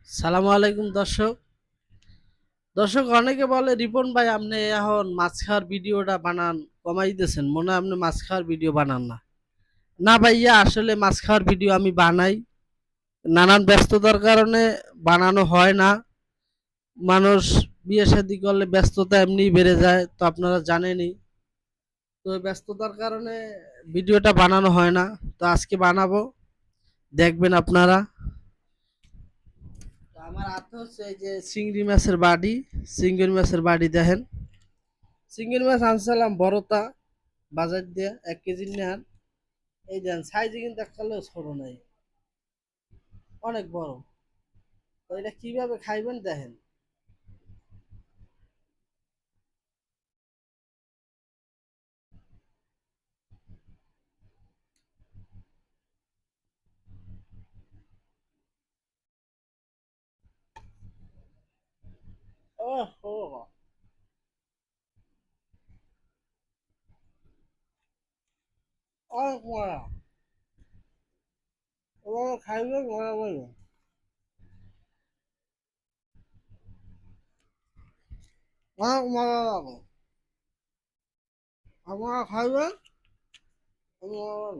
সালামু আলাইকুম দর্শক। অনেকে বলে রিপন ভাই আপনি এখন মাছ খাওয়ার ভিডিওটা বানান কমাই দিয়েছেন, মনে হয় আপনি মাছ খাওয়ার ভিডিও বানান না। না ভাইয়া, আসলে মাছ খাওয়ার ভিডিও আমি বানাই, নানান ব্যস্ততার কারণে বানানো হয় না। মানুষ বিয়ে শাদী করলে ব্যস্ততা এমনিই বেড়ে যায়, তো আপনারা জানেনই। তো ওই ব্যস্ততার কারণে ভিডিওটা বানানো হয় না। তো আজকে বানাবো, দেখবেন আপনারা। তো আমার হাতে হচ্ছে এই যে চিংড়ি মাছের বাড়ি। চিংড়ি মাছের বাড়ি দেখেন, চিংড়ি মাছ আনছিলাম বড়টা বাজার দিয়ে 1 কেজি নেন। এই দেন সাইজে কিন্তু একটালেও ছোট নাই, অনেক বড়। তো এটা কিভাবে খাইবেন দেখেন। ও অনেক মজা, ওরা খাইবেন মজা পাইবেন, অনেক মজা লাগে। আপনারা খাইবেন, মজা পাবেন।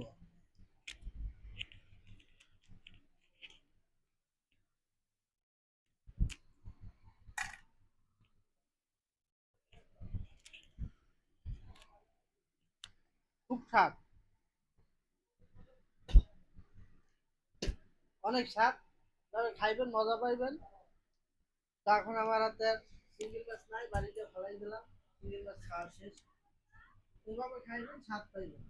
খুব স্বাদ, অনেক স্বাদ। তবে খাইবেন মজা পাইবেন। তো এখন আমার হাতে চিংড়ি মাছ নাই, বাড়িতে ফেলাই দিলাম। চিংড়ি মাছ খাওয়া শেষ। এভাবে খাইবেন, স্বাদ পাইবেন।